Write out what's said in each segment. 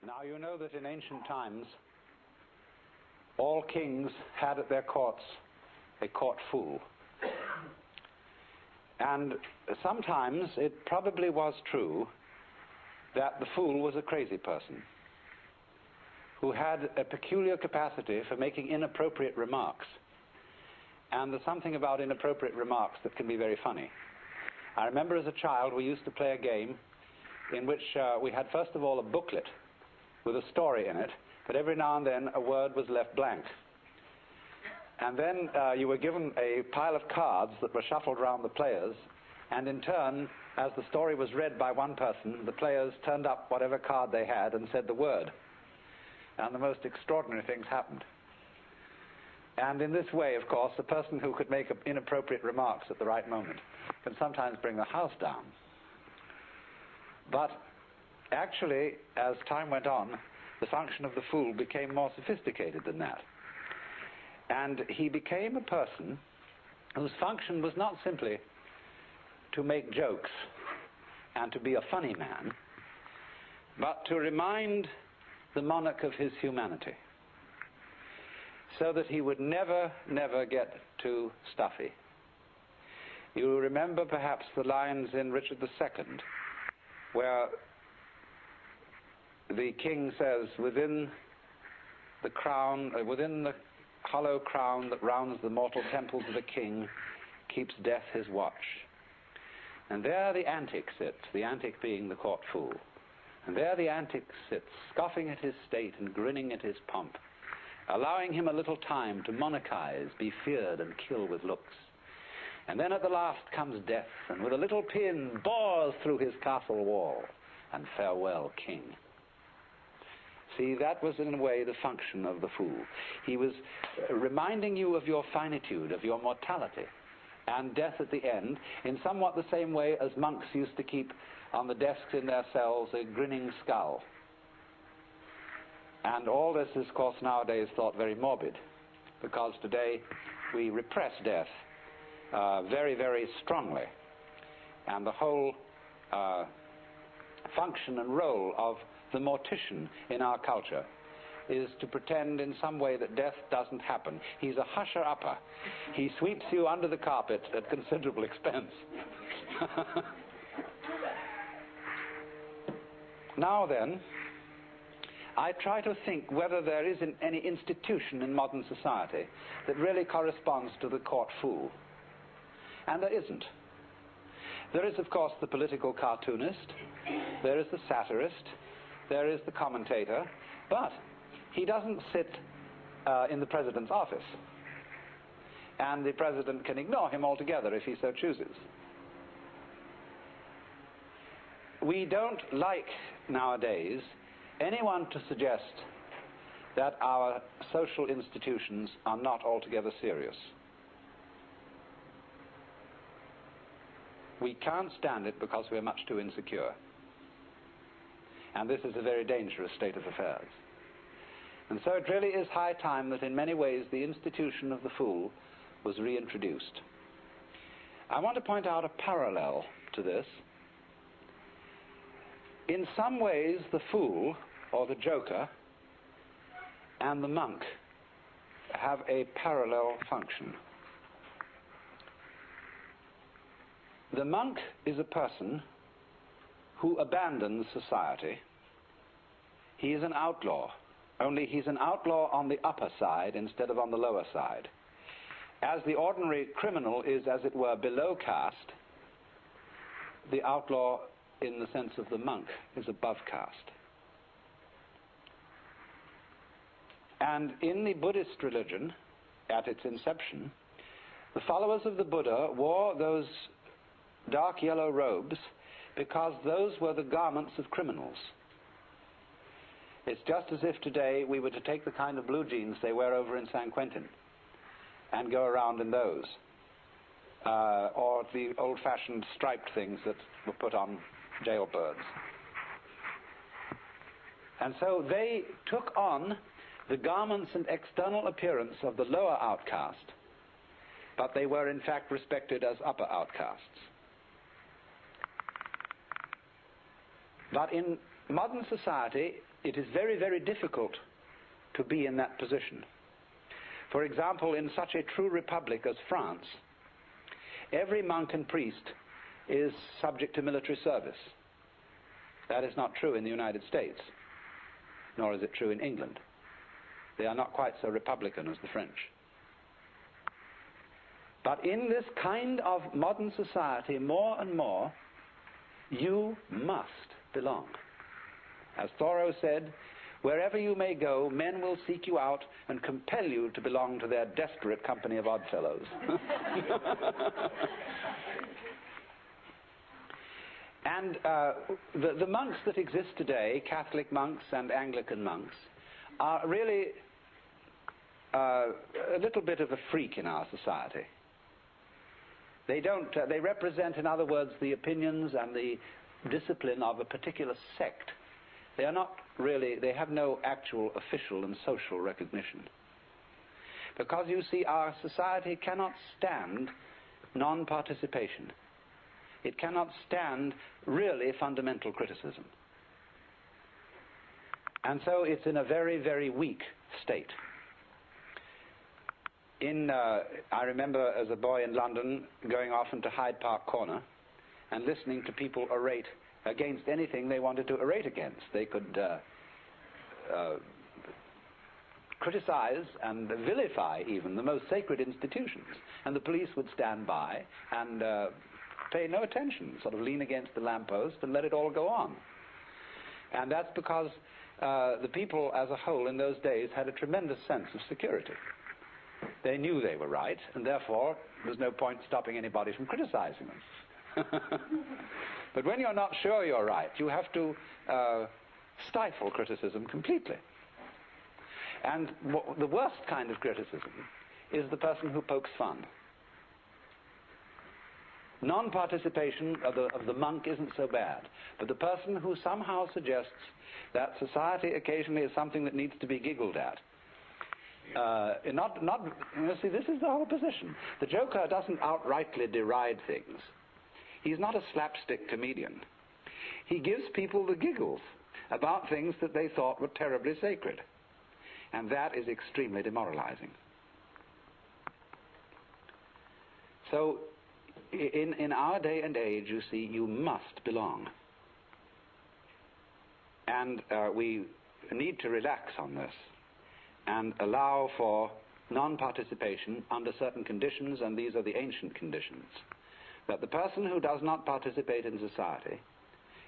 Now you know that in ancient times all kings had at their courts a court fool. And sometimes it probably was true that the fool was a crazy person who had a peculiar capacity for making inappropriate remarks. And there's something about inappropriate remarks that can be very funny. I remember as a child we used to play a game in which we had first of all a booklet with a story in it, but every now and then a word was left blank. And then you were given a pile of cards that were shuffled around the players, and in turn, as the story was read by one person, the players turned up whatever card they had and said the word. And the most extraordinary things happened. And in this way, of course, the person who could make inappropriate remarks at the right moment can sometimes bring the house down. But actually, as time went on, the function of the fool became more sophisticated than that. And he became a person whose function was not simply to make jokes and to be a funny man, but to remind the monarch of his humanity, so that he would never get too stuffy. You remember perhaps the lines in Richard II, where the king says, within the hollow crown that rounds the mortal temples of a king, keeps death his watch. And there the antic sits, the antic being the court fool. And there the antic sits, scoffing at his state and grinning at his pomp, allowing him a little time to monarchize, be feared and kill with looks. And then at the last comes death, and with a little pin bores through his castle wall, and farewell, king. See, that was in a way the function of the fool. He was reminding you of your finitude, of your mortality, and death at the end, in somewhat the same way as monks used to keep on the desks in their cells a grinning skull. And all this is, of course, nowadays thought very morbid, because today we repress death very, very strongly. And the whole function and role of the mortician in our culture is to pretend in some way that death doesn't happen. He's a husher-upper. He sweeps you under the carpet at considerable expense. Now then, I try to think whether there is any institution in modern society that really corresponds to the court fool. And there isn't. There is, of course, the political cartoonist, there is the satirist, there is the commentator, but he doesn't sit in the president's office. And the president can ignore him altogether if he so chooses. We don't like nowadays anyone to suggest that our social institutions are not altogether serious. We can't stand it because we're much too insecure. And this is a very dangerous state of affairs. And so it really is high time that in many ways the institution of the fool was reintroduced. I want to point out a parallel to this. In some ways the fool, or the joker, and the monk have a parallel function. The monk is a person who abandons society. He is an outlaw, only he's an outlaw on the upper side instead of on the lower side. As the ordinary criminal is, as it were, below caste, the outlaw, in the sense of the monk, is above caste. And in the Buddhist religion, at its inception, the followers of the Buddha wore those dark yellow robes because those were the garments of criminals. It's just as if today we were to take the kind of blue jeans they wear over in San Quentin and go around in those, or the old-fashioned striped things that were put on jailbirds. And so they took on the garments and external appearance of the lower outcast, but they were in fact respected as upper outcasts. But in modern society, it is very, very difficult to be in that position. For example, in such a true republic as France, every monk and priest is subject to military service. That is not true in the United States, nor is it true in England. They are not quite so republican as the French. But in this kind of modern society, more and more, you must belong. As Thoreau said, wherever you may go, men will seek you out and compel you to belong to their desperate company of oddfellows. And the monks that exist today, Catholic monks and Anglican monks, are really a little bit of a freak in our society. They represent, in other words, the opinions and the discipline of a particular sect. They are not really, they have no actual official and social recognition. Because, you see, our society cannot stand non-participation. It cannot stand really fundamental criticism. And so it's in a very, very weak state. I remember as a boy in London going often to Hyde Park Corner and listening to people orate against anything they wanted to orate against. They could criticize and vilify even the most sacred institutions, and the police would stand by and pay no attention, sort of lean against the lamppost and let it all go on. And that's because the people as a whole in those days had a tremendous sense of security. They knew they were right, and therefore there's no point stopping anybody from criticizing them. But when you're not sure you're right, you have to stifle criticism completely. And the worst kind of criticism is the person who pokes fun. Non-participation of the monk isn't so bad, but the person who somehow suggests that society occasionally is something that needs to be giggled at. See, this is the whole position. The joker doesn't outrightly deride things. He's not a slapstick comedian. He gives people the giggles about things that they thought were terribly sacred. And that is extremely demoralizing. So, in our day and age, you see, you must belong. And we need to relax on this and allow for non-participation under certain conditions, and these are the ancient conditions. That the person who does not participate in society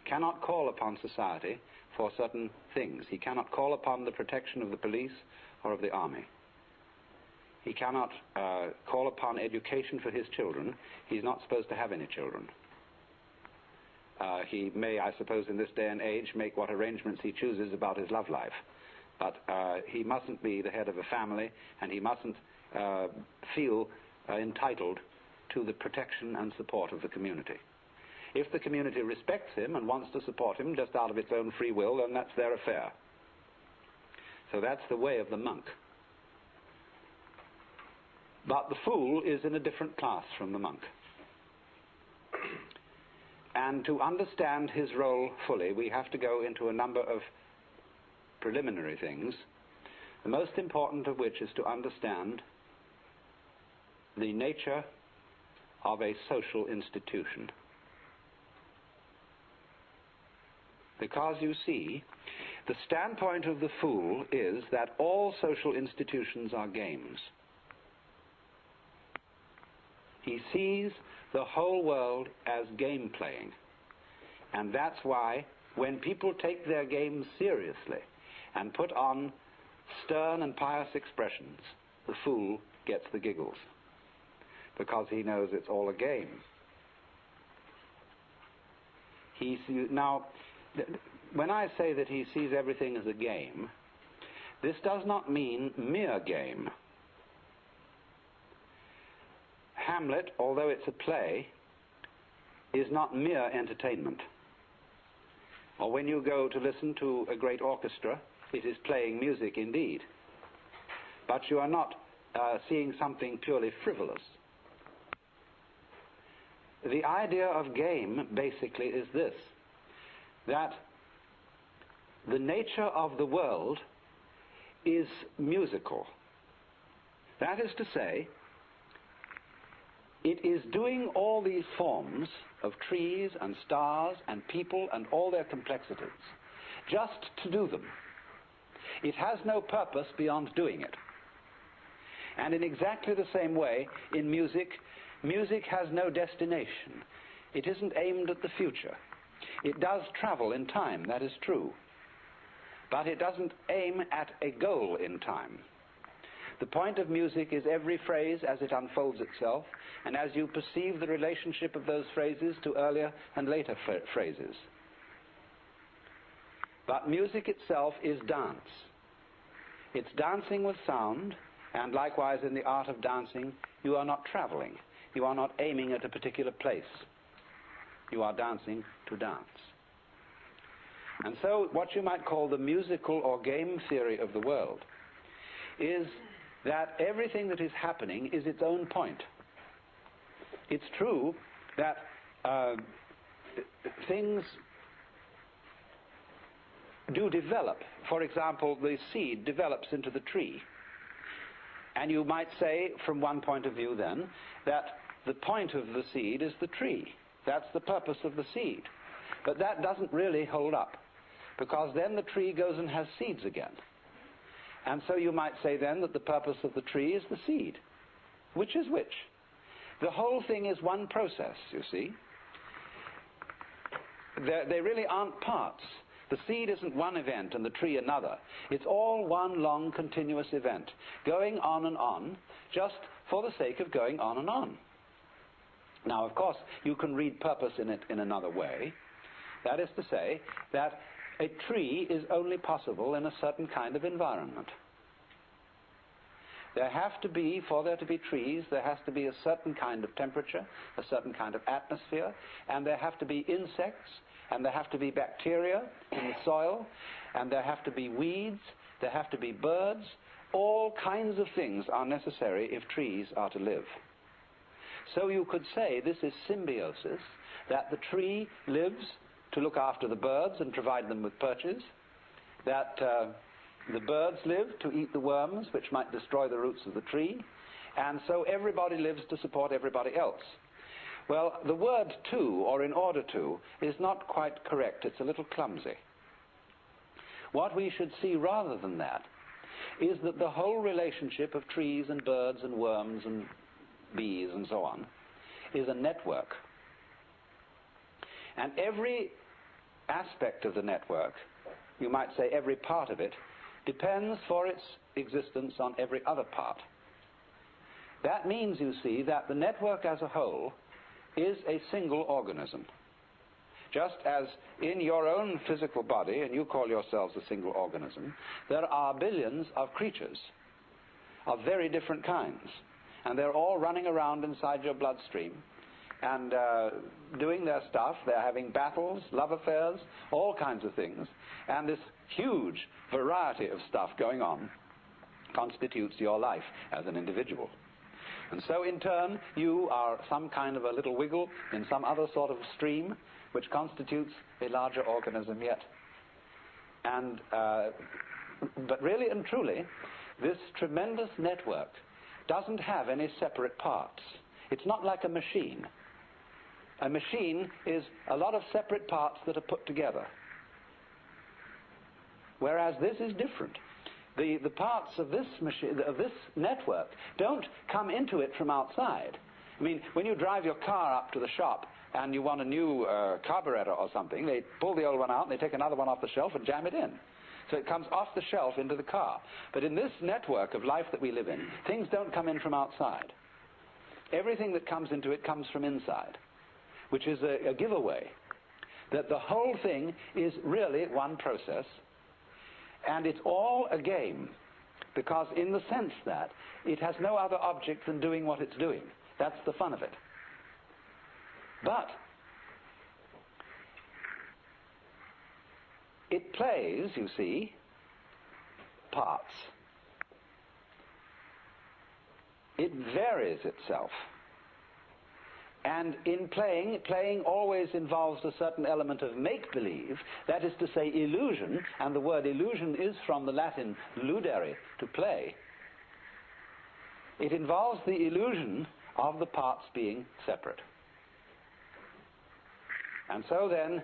cannot call upon society for certain things. He cannot call upon the protection of the police or of the army. He cannot call upon education for his children. He's not supposed to have any children. He may, I suppose, in this day and age, make what arrangements he chooses about his love life. But he mustn't be the head of a family, and he mustn't feel entitled to the protection and support of the community. If the community respects him and wants to support him just out of its own free will, then that's their affair. So that's the way of the monk. But the fool is in a different class from the monk. And to understand his role fully, we have to go into a number of preliminary things, the most important of which is to understand the nature of a social institution. Because, you see, the standpoint of the fool is that all social institutions are games. He sees the whole world as game playing. And that's why when people take their games seriously and put on stern and pious expressions, the fool gets the giggles, because he knows it's all a game. Now, when I say that he sees everything as a game, this does not mean mere game. Hamlet, although it's a play, is not mere entertainment. Or when you go to listen to a great orchestra, it is playing music indeed. But you are not seeing something purely frivolous. The idea of game, basically, is this, that the nature of the world is musical. That is to say, it is doing all these forms of trees and stars and people and all their complexities just to do them. It has no purpose beyond doing it. And in exactly the same way, in music, music has no destination. It isn't aimed at the future. It does travel in time, that is true. But it doesn't aim at a goal in time. The point of music is every phrase as it unfolds itself, and as you perceive the relationship of those phrases to earlier and later phrases. But music itself is dance. It's dancing with sound, and likewise in the art of dancing, you are not traveling. You are not aiming at a particular place. You are dancing to dance. And so what you might call the musical or game theory of the world is that everything that is happening is its own point. It's true that things do develop. For example, the seed develops into the tree. And you might say, from one point of view then, that the point of the seed is the tree. That's the purpose of the seed. But that doesn't really hold up, because then the tree goes and has seeds again. And so you might say then that the purpose of the tree is the seed. Which is which? The whole thing is one process, you see. They really aren't parts. The seed isn't one event and the tree another. It's all one long continuous event, going on and on, just for the sake of going on and on. Now, of course, you can read purpose in it in another way. That is to say that a tree is only possible in a certain kind of environment. There have to be, for there to be trees, there has to be a certain kind of temperature, a certain kind of atmosphere, and there have to be insects, and there have to be bacteria in the soil, and there have to be weeds, there have to be birds. All kinds of things are necessary if trees are to live. So you could say this is symbiosis, that the tree lives to look after the birds and provide them with perches, that the birds live to eat the worms which might destroy the roots of the tree, and so everybody lives to support everybody else. Well, the word to, or in order to, is not quite correct. It's a little clumsy. What we should see rather than that is that the whole relationship of trees and birds and worms and bees and so on is a network. And every aspect of the network, you might say every part of it, depends for its existence on every other part. That means, you see, that the network as a whole is a single organism. Just as in your own physical body, and you call yourselves a single organism, there are billions of creatures of very different kinds, and they're all running around inside your bloodstream and doing their stuff. They're having battles, love affairs, all kinds of things, and this huge variety of stuff going on constitutes your life as an individual. And so in turn you are some kind of a little wiggle in some other sort of stream which constitutes a larger organism yet. And but really and truly, this tremendous network doesn't have any separate parts. It's not like a machine. A machine is a lot of separate parts that are put together. Whereas this is different. The parts of this machine, of this network, don't come into it from outside. I mean, when you drive your car up to the shop and you want a new carburetor or something, they pull the old one out and they take another one off the shelf and jam it in. So it comes off the shelf into the car. But in this network of life that we live in, things don't come in from outside. Everything that comes into it comes from inside, which is a giveaway that the whole thing is really one process, and it's all a game, because in the sense that it has no other object than doing what it's doing. That's the fun of it. But it plays, you see, parts. It varies itself. And in playing always involves a certain element of make-believe, that is to say illusion, and the word illusion is from the Latin ludere, to play. It involves the illusion of the parts being separate. And so then,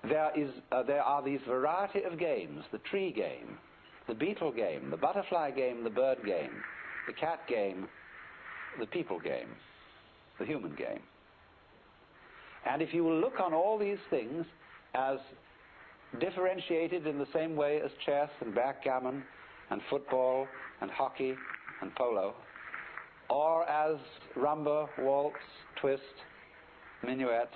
there are these variety of games: the tree game, the beetle game, the butterfly game, the bird game, the cat game, the people game, the human game. And if you will look on all these things as differentiated in the same way as chess and backgammon and football and hockey and polo, or as rumba, waltz, twist, minuet,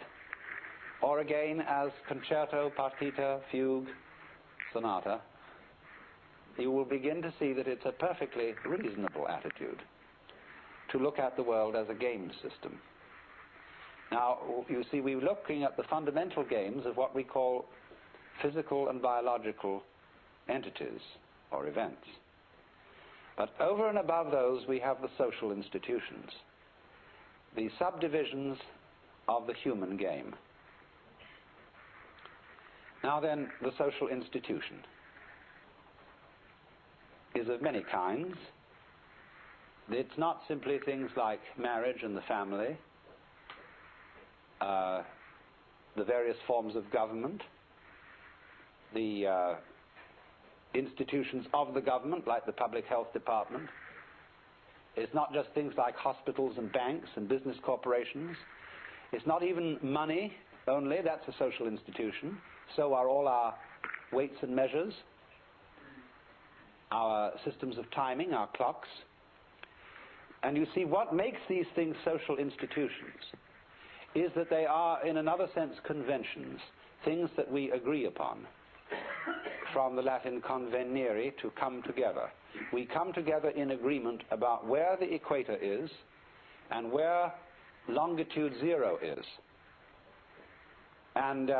or again as concerto, partita, fugue, sonata, you will begin to see that it's a perfectly reasonable attitude to look at the world as a game system. Now, you see, we're looking at the fundamental games of what we call physical and biological entities or events. But over and above those, we have the social institutions, the subdivisions of the human game. Now then, the social institution is of many kinds. It's not simply things like marriage and the family, the various forms of government, the institutions of the government, like the public health department. It's not just things like hospitals and banks and business corporations. It's not even money only. That's a social institution. So are all our weights and measures, our systems of timing, our clocks. And you see, what makes these things social institutions is that they are, in another sense, conventions, things that we agree upon. From the Latin convenire, to come together. We come together in agreement about where the equator is and where longitude 0 is. And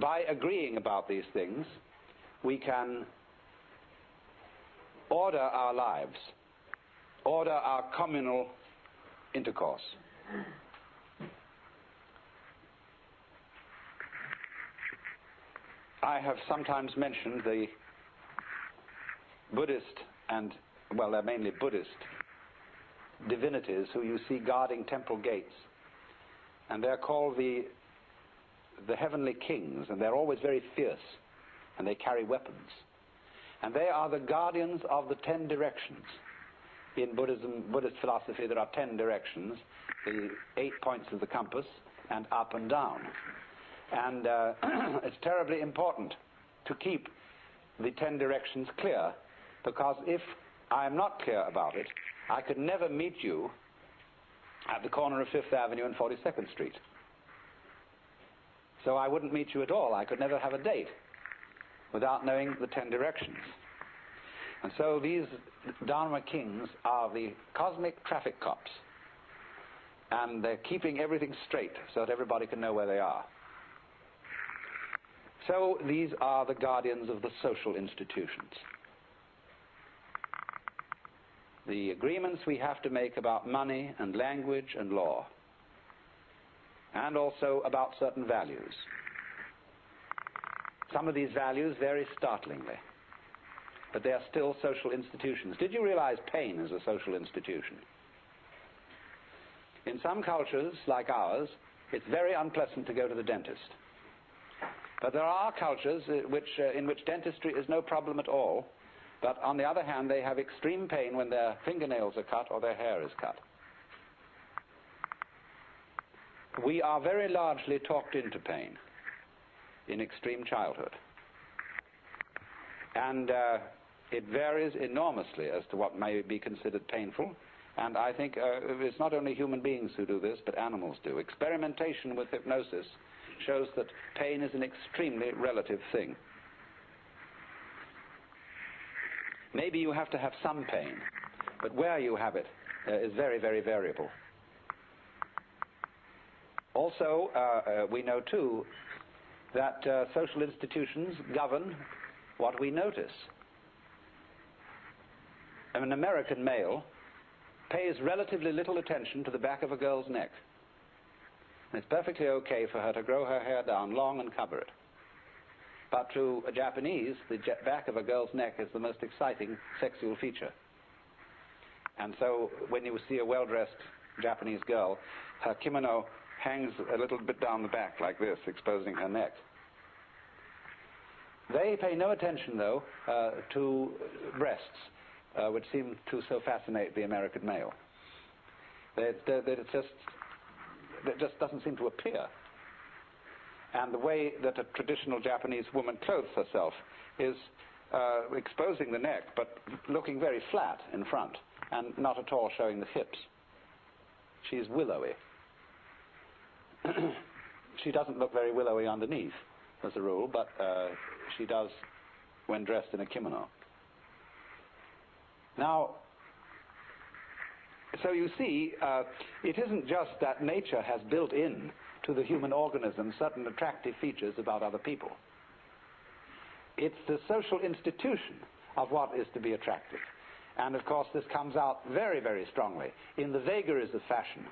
by agreeing about these things, we can order our lives, order our communal intercourse. I have sometimes mentioned the Buddhist and, well, they're mainly Buddhist divinities who you see guarding temple gates. And they're called the heavenly kings, and they're always very fierce, and they carry weapons. And they are the guardians of the 10 directions. In Buddhist philosophy, there are 10 directions, the 8 points of the compass, and up and down. And it's terribly important to keep the 10 directions clear, because if I am not clear about it, I could never meet you at the corner of 5th Avenue and 42nd Street. So I wouldn't meet you at all. I could never have a date without knowing the 10 directions. And so these Dharma kings are the cosmic traffic cops, and they're keeping everything straight so that everybody can know where they are. So these are the guardians of the social institutions. The agreements we have to make about money and language and law, and also about certain values. Some of these values vary startlingly, but they are still social institutions. Did you realize pain is a social institution? In some cultures, like ours, it's very unpleasant to go to the dentist. But there are cultures in which dentistry is no problem at all, but on the other hand, they have extreme pain when their fingernails are cut or their hair is cut. We are very largely talked into pain in extreme childhood. And it varies enormously as to what may be considered painful. And I think it's not only human beings who do this, but animals do. Experimentation with hypnosis shows that pain is an extremely relative thing. Maybe you have to have some pain, but where you have it is very, very variable. Also, we know too that social institutions govern what we notice. An American male pays relatively little attention to the back of a girl's neck. And it's perfectly okay for her to grow her hair down long and cover it. But to a Japanese, the back of a girl's neck is the most exciting sexual feature. And so when you see a well-dressed Japanese girl, her kimono hangs a little bit down the back like this, exposing her neck. They pay no attention, though, to breasts, which seem to so fascinate the American male. It just doesn't seem to appear. And the way that a traditional Japanese woman clothes herself is exposing the neck, but looking very flat in front, and not at all showing the hips. She's willowy. She doesn't look very willowy underneath, as a rule, but she does when dressed in a kimono. Now, so you see, it isn't just that nature has built in to the human organism certain attractive features about other people. It's the social institution of what is to be attractive. And of course this comes out very, very strongly in the vagaries of fashion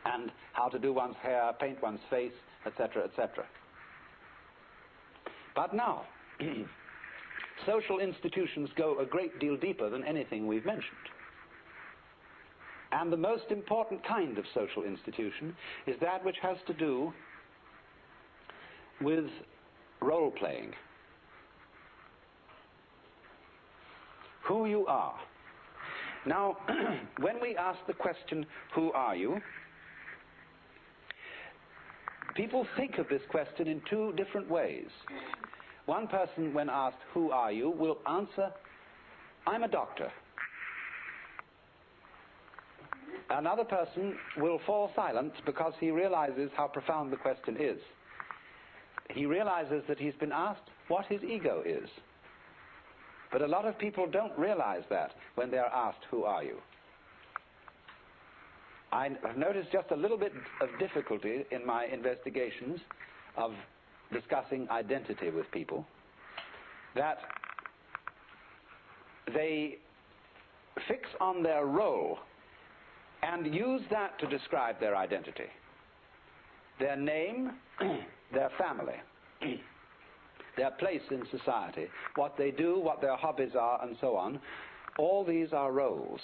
and how to do one's hair, paint one's face, etc., etc. But now, social institutions go a great deal deeper than anything we've mentioned. And the most important kind of social institution is that which has to do with role-playing. Who you are. Now, when we ask the question, who are you? People think of this question in two different ways. One person, when asked, who are you, will answer, I'm a doctor. Another person will fall silent because he realizes how profound the question is. He realizes that he's been asked what his ego is. But a lot of people don't realize that when they're asked, who are you? I've noticed just a little bit of difficulty in my investigations of discussing identity with people, that they fix on their role and use that to describe their identity. Their name, their family, their place in society, what they do, what their hobbies are, and so on. All these are roles.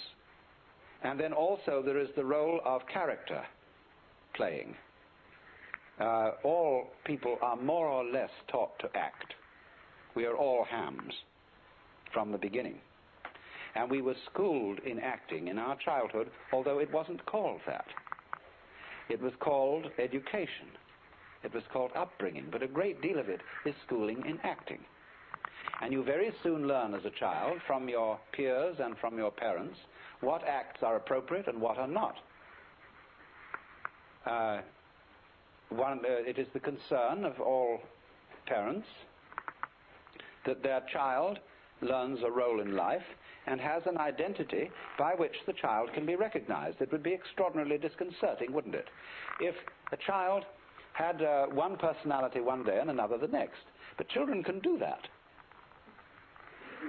And then also there is the role of character playing. All people are more or less taught to act. We are all hams from the beginning. And we were schooled in acting in our childhood, although it wasn't called that. It was called education. It was called upbringing, but a great deal of it is schooling in acting. And you very soon learn as a child from your peers and from your parents what acts are appropriate and what are not. It is the concern of all parents that their child learns a role in life and has an identity by which the child can be recognized. It would be extraordinarily disconcerting, wouldn't it, if a child had one personality one day and another the next. But children can do that.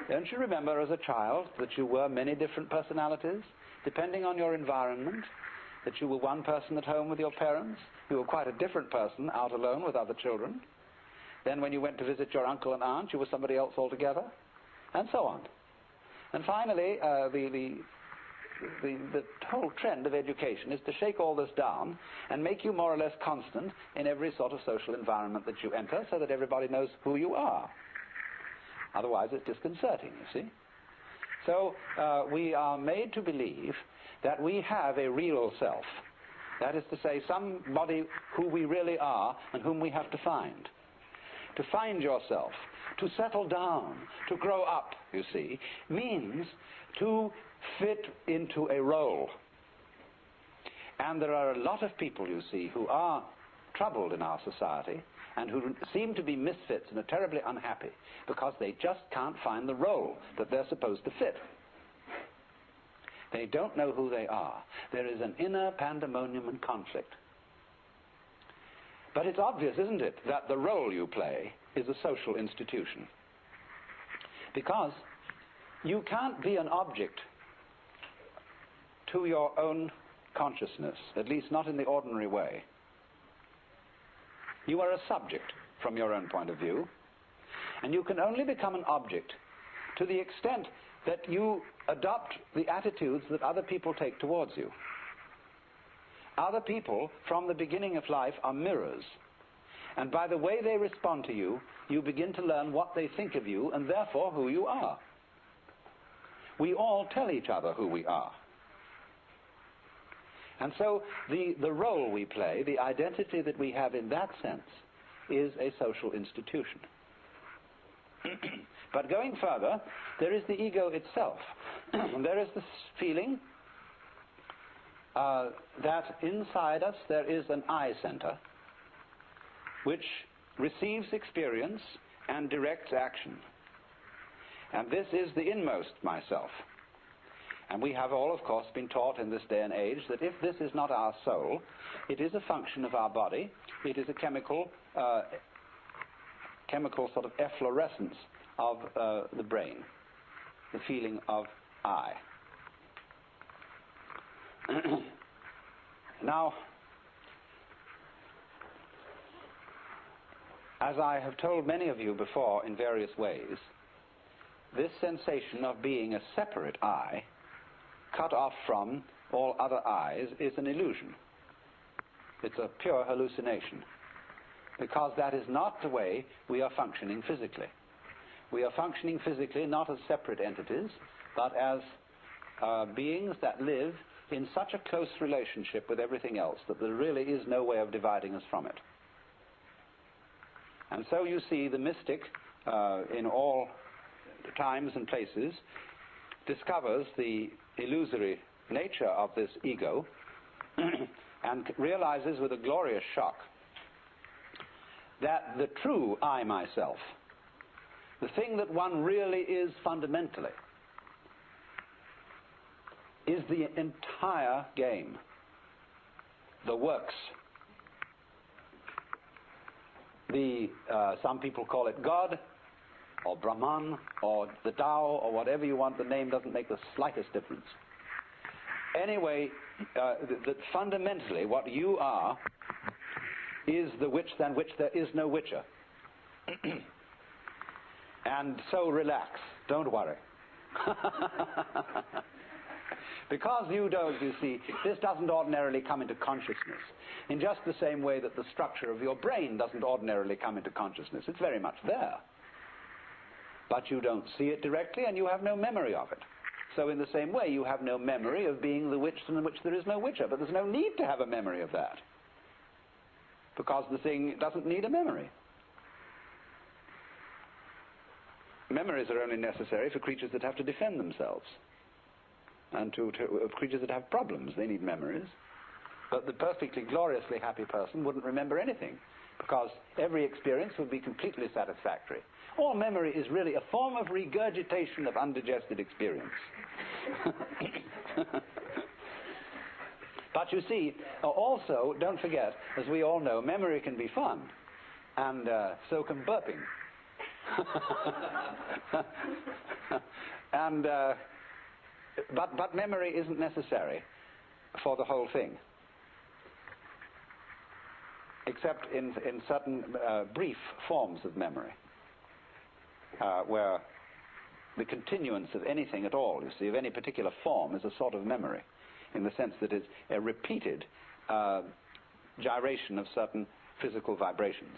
Don't you remember as a child that you were many different personalities, depending on your environment, that you were one person at home with your parents, you were quite a different person out alone with other children. Then when you went to visit your uncle and aunt, you were somebody else altogether, and so on. And finally, the whole trend of education is to shake all this down and make you more or less constant in every sort of social environment that you enter, so that everybody knows who you are. Otherwise it's disconcerting, you see. So we are made to believe that we have a real self. That is to say, somebody who we really are and whom we have to find. To find yourself, to settle down, to grow up, you see, means to fit into a role. And there are a lot of people, you see, who are troubled in our society and who seem to be misfits and are terribly unhappy because they just can't find the role that they're supposed to fit. They don't know who they are. There is an inner pandemonium and conflict. But it's obvious, isn't it, that the role you play is a social institution. Because you can't be an object to your own consciousness, at least not in the ordinary way. You are a subject from your own point of view, and you can only become an object to the extent that you adopt the attitudes that other people take towards you. Other people, from the beginning of life, are mirrors, and by the way they respond to you, you begin to learn what they think of you, and therefore who you are. We all tell each other who we are. And so the role we play, the identity that we have in that sense, is a social institution. But going further, there is the ego itself. There is this feeling that inside us there is an I center which receives experience and directs action. And this is the inmost myself. And we have all, of course, been taught in this day and age that if this is not our soul, it is a function of our body, it is a chemical sort of efflorescence of the brain, the feeling of I. Now, as I have told many of you before in various ways, this sensation of being a separate I, cut off from all other I's, is an illusion. It's a pure hallucination, because that is not the way we are functioning physically. We are functioning physically not as separate entities, but as beings that live in such a close relationship with everything else that there really is no way of dividing us from it. And so you see the mystic in all times and places discovers the illusory nature of this ego and realizes with a glorious shock that the true I myself, the thing that one really is fundamentally, is the entire game, the works. Some people call it God, or Brahman, or the Tao, or whatever you want. The name doesn't make the slightest difference. Anyway, that fundamentally what you are is the witch than which there is no witcher. And so relax, don't worry. Because you don't, you see, this doesn't ordinarily come into consciousness in just the same way that the structure of your brain doesn't ordinarily come into consciousness. It's very much there. But you don't see it directly, and you have no memory of it. So in the same way, you have no memory of being the witch in which there is no witcher. But there's no need to have a memory of that, because the thing doesn't need a memory. Memories are only necessary for creatures that have to defend themselves. And to creatures that have problems, they need memories. But the perfectly gloriously happy person wouldn't remember anything, because every experience would be completely satisfactory. All memory is really a form of regurgitation of undigested experience. But you see, also, don't forget, as we all know, memory can be fun, and so can burping. And but memory isn't necessary for the whole thing, except in certain brief forms of memory, where the continuance of anything at all, you see, of any particular form, is a sort of memory, in the sense that it's a repeated gyration of certain physical vibrations.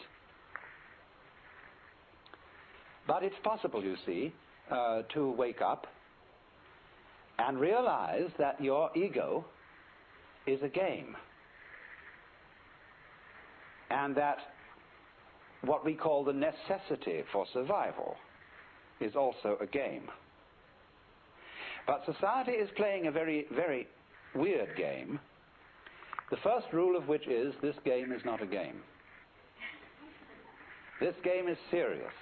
But it's possible, you see, to wake up and realize that your ego is a game, and that what we call the necessity for survival is also a game. But society is playing a very, very weird game, the first rule of which is this game is not a game. This game is serious.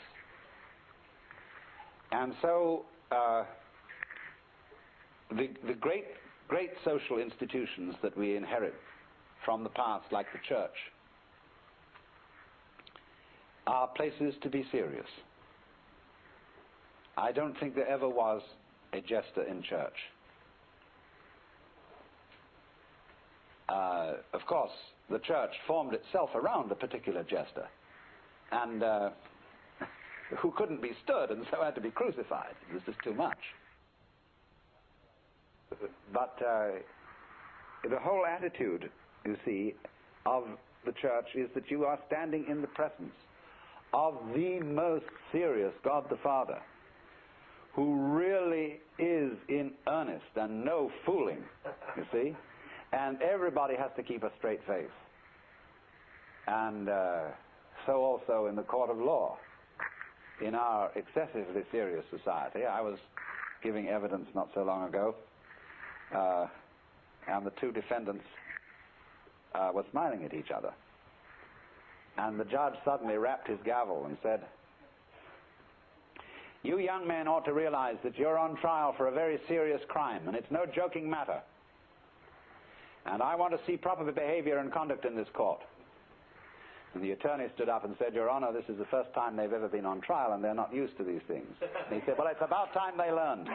And so the great social institutions that we inherit from the past, like the church, are places to be serious. I don't think there ever was a jester in church. of course, the church formed itself around a particular jester, and who couldn't be stood and so had to be crucified. It was just too much. But the whole attitude, you see, of the church is that you are standing in the presence of the most serious God the Father, who really is in earnest and no fooling, you see. And everybody has to keep a straight face. And so also in the court of law. In our excessively serious society, I was giving evidence not so long ago, and the two defendants were smiling at each other. And the judge suddenly rapped his gavel and said, "You young men ought to realize that you're on trial for a very serious crime, and it's no joking matter. And I want to see proper behavior and conduct in this court." And the attorney stood up and said, "Your Honor, this is the first time they've ever been on trial, and they're not used to these things." And he said, "Well, it's about time they learned."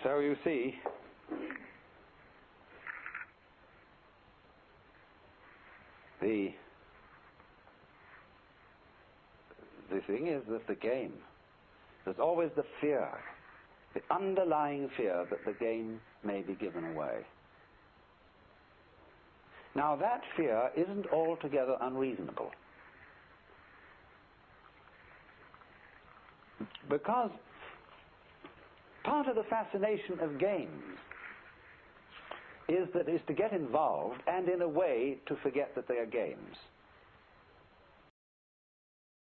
So you see, the thing is that the game, there's always the fear, the underlying fear that the game may be given away. Now that fear isn't altogether unreasonable, because part of the fascination of games is to get involved and in a way to forget that they are games.